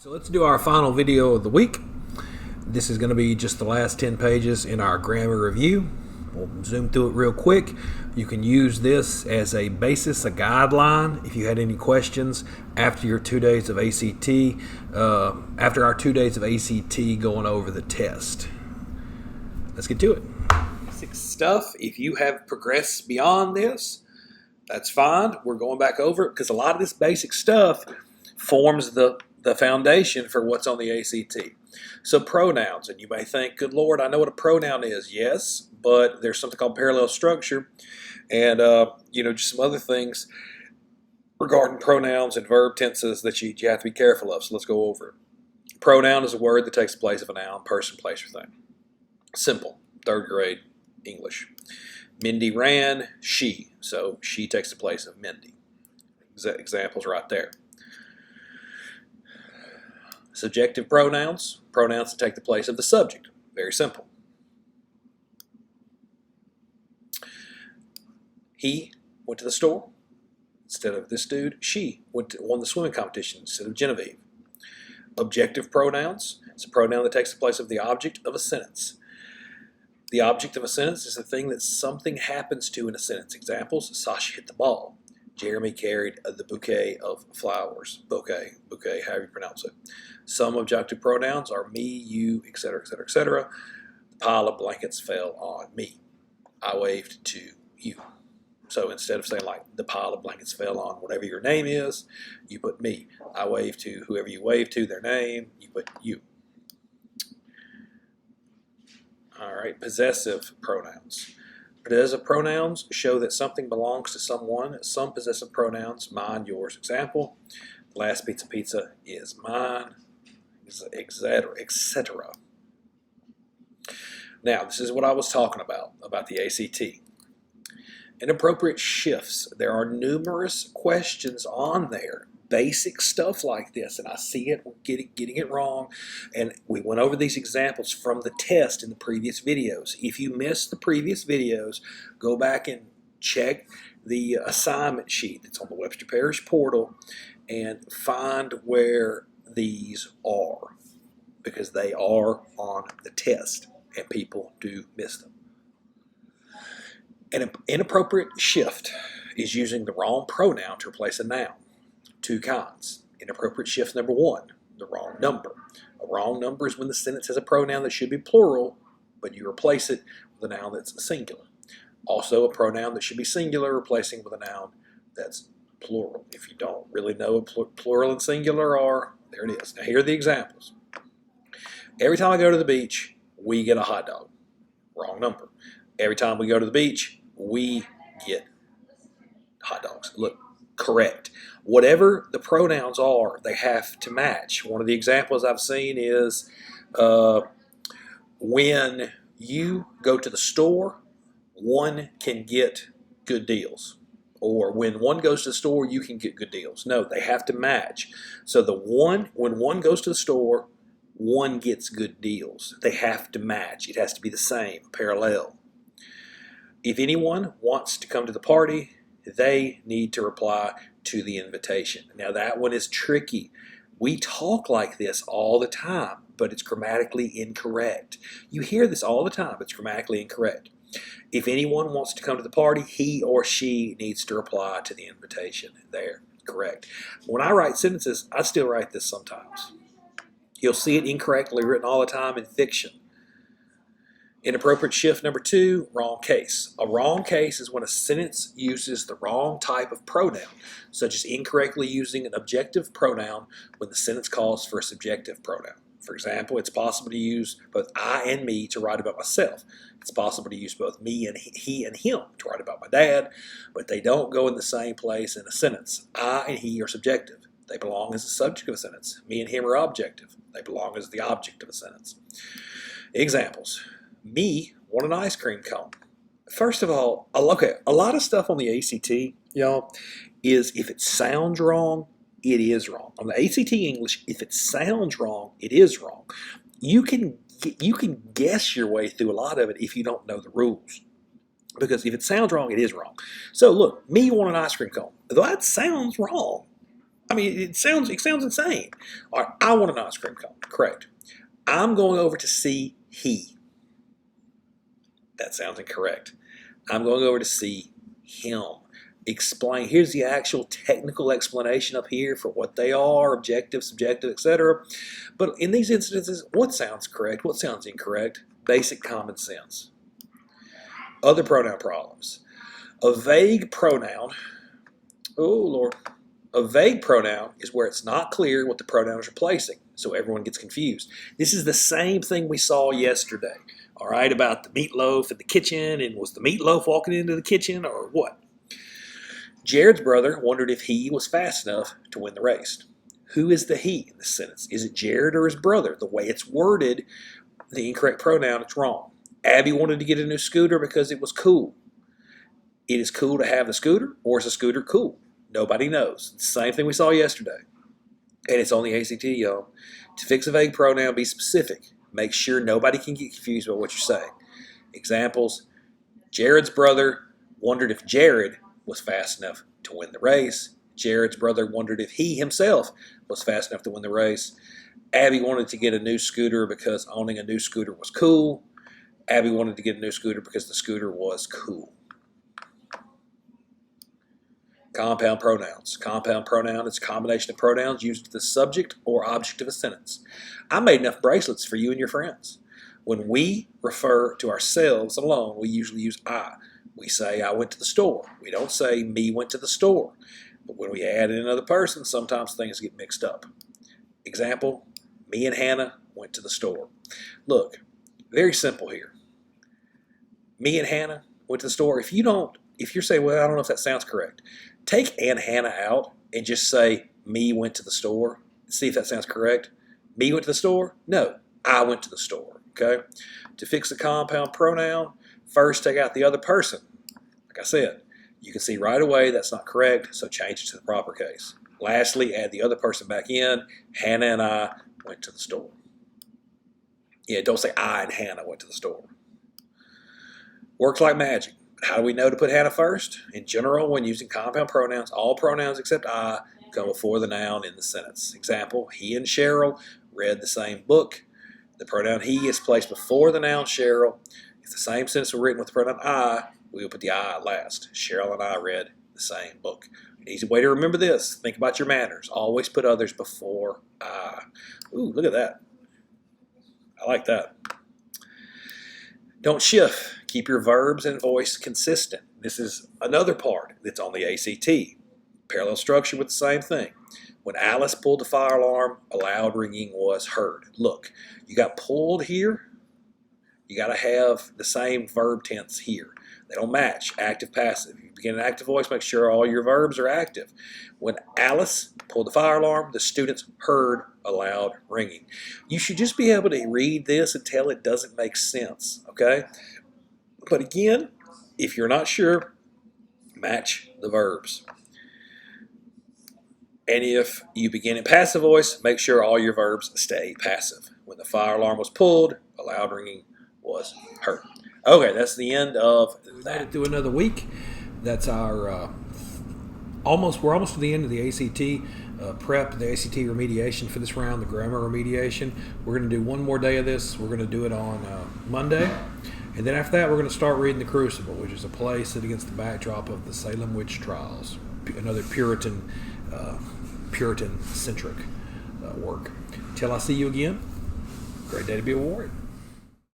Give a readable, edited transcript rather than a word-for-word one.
So let's do our final video of the week. This is going to be just the last 10 pages in our grammar review. We'll zoom through it real quick. You can use this as a basis, a guideline, if you had any questions after your 2 days of ACT, after our 2 days of ACT going over the test. Let's get to it. Basic stuff. If you have progressed beyond this, that's fine. We're going back over it because a lot of this basic stuff forms the foundation for what's on the ACT. So pronouns, and you may think, good Lord, I know what a pronoun is. Yes, but there's something called parallel structure and, just some other things regarding pronouns and verb tenses that you have to be careful of. So let's go over it. Pronoun is a word that takes the place of a noun, person, place, or thing. Simple, 3rd grade English. Mindy ran, she. So she takes the place of Mindy. Examples right there. Subjective pronouns, pronouns that take the place of the subject. Very simple. He went to the store instead of this dude. She won the swimming competition instead of Genevieve. Objective pronouns, it's a pronoun that takes the place of the object of a sentence. The object of a sentence is the thing that something happens to in a sentence. Examples, Sasha hit the ball. Jeremy carried the bouquet of flowers. Bouquet, however you pronounce it. Some objective pronouns are me, you, etc., etc., etc. The pile of blankets fell on me. I waved to you. So instead of saying like the pile of blankets fell on whatever your name is, you put me. I waved to whoever you wave to, their name, you put you. All right, possessive pronouns. Possessive pronouns show that something belongs to someone. Some possessive pronouns, mine, yours. Example, the last piece of pizza is mine, etc., etc. Now, this is what I was talking about the ACT. Inappropriate shifts. There are numerous questions on there. Basic stuff like this, and I see it getting it wrong, and we went over these examples from the test in the previous videos. If you missed the previous videos, go back and check the assignment sheet that's on the Webster Parish portal and find where these are, because they are on the test and people do miss them. An inappropriate shift is using the wrong pronoun to replace a noun. 2 kinds. Inappropriate shift number 1, the wrong number. A wrong number is when the sentence has a pronoun that should be plural, but you replace it with a noun that's singular. Also, a pronoun that should be singular, replacing with a noun that's plural. If you don't really know what plural and singular are, there it is. Now, here are the examples. Every time I go to the beach, we get a hot dog. Wrong number. Every time we go to the beach, we get hot dogs. Look, correct. Whatever the pronouns are, they have to match. One of the examples I've seen is when you go to the store, one can get good deals. Or when one goes to the store, you can get good deals. No, they have to match. So when one goes to the store, one gets good deals. They have to match. It has to be the same, parallel. If anyone wants to come to the party, they need to reply to the invitation. Now that one is tricky. We talk like this all the time, but it's grammatically incorrect. You hear this all the time, but it's grammatically incorrect. If anyone wants to come to the party, he or she needs to reply to the invitation. There, correct. When I write sentences, I still write this sometimes. You'll see it incorrectly written all the time in fiction. Inappropriate shift number 2, wrong case. A wrong case is when a sentence uses the wrong type of pronoun, such as incorrectly using an objective pronoun when the sentence calls for a subjective pronoun. For example, it's possible to use both I and me to write about myself. It's possible to use both me and he and him to write about my dad, but they don't go in the same place in a sentence. I and he are subjective. They belong as the subject of a sentence. Me and him are objective. They belong as the object of a sentence. Examples. Me want an ice cream cone. First of all, okay, a lot of stuff on the ACT, y'all, is if it sounds wrong, it is wrong. On the ACT English, if it sounds wrong, it is wrong. You can guess your way through a lot of it if you don't know the rules. Because if it sounds wrong, it is wrong. So look, me want an ice cream cone. Though that sounds wrong, I mean, it sounds insane. All right, I want an ice cream cone. Correct. I'm going over to see he. That sounds incorrect. I'm going over to see him. Explain. Here's the actual technical explanation up here for what they are, objective, subjective, etc. But in these instances, what sounds correct? What sounds incorrect? Basic common sense. Other pronoun problems. A vague pronoun. Oh, Lord. A vague pronoun is where it's not clear what the pronoun is replacing, so everyone gets confused. This is the same thing we saw yesterday, all right, about the meatloaf in the kitchen, and was the meatloaf walking into the kitchen or what? Jared's brother wondered if he was fast enough to win the race. Who is the he in this sentence? Is it Jared or his brother? The way it's worded, the incorrect pronoun, it's wrong. Abby wanted to get a new scooter because it was cool. It is cool to have a scooter, or is a scooter cool? Nobody knows. It's the same thing we saw yesterday. And it's on the ACT, y'all. To fix a vague pronoun, be specific. Make sure nobody can get confused about what you're saying. Examples, Jared's brother wondered if Jared was fast enough to win the race. Jared's brother wondered if he himself was fast enough to win the race. Abby wanted to get a new scooter because owning a new scooter was cool. Abby wanted to get a new scooter because the scooter was cool. Compound pronouns. Compound pronoun is a combination of pronouns used as the subject or object of a sentence. I made enough bracelets for you and your friends. When we refer to ourselves alone, we usually use I. We say, I went to the store. We don't say, me went to the store. But when we add in another person, sometimes things get mixed up. Example, me and Hannah went to the store. Look, very simple here. Me and Hannah went to the store. If you're saying, well, I don't know if that sounds correct, take and Hannah out and just say, me went to the store. See if that sounds correct. Me went to the store? No, I went to the store. Okay? To fix a compound pronoun, first take out the other person. Like I said, you can see right away that's not correct, so change it to the proper case. Lastly, add the other person back in. Hannah and I went to the store. Yeah, don't say I and Hannah went to the store. Works like magic. How do we know to put Hannah first? In general, when using compound pronouns, all pronouns except I come before the noun in the sentence. Example, he and Cheryl read the same book. The pronoun he is placed before the noun Cheryl. If the same sentence were written with the pronoun I, we will put the I last. Cheryl and I read the same book. An easy way to remember this, think about your manners. Always put others before I. Ooh, look at that. I like that. Don't shift. Keep your verbs and voice consistent. This is another part that's on the ACT. Parallel structure with the same thing. When Alice pulled the fire alarm, a loud ringing was heard. Look, you got pulled here. You got to have the same verb tense here. They don't match, active, passive. You begin an active voice, make sure all your verbs are active. When Alice pulled the fire alarm, the students heard a loud ringing. You should just be able to read this and tell it doesn't make sense, okay? But again, if you're not sure, match the verbs. And if you begin in passive voice, make sure all your verbs stay passive. When the fire alarm was pulled, a loud ringing was heard. Okay, that's the end of that. We made it through another week. That's our we're almost to the end of the ACT prep, the ACT remediation for this round, the grammar remediation. We're going to do one more day of this. We're going to do it on Monday. And then after that, we're going to start reading The Crucible, which is a play set against the backdrop of the Salem witch trials, another Puritan-centric work. Till I see you again, great day to be a warrior.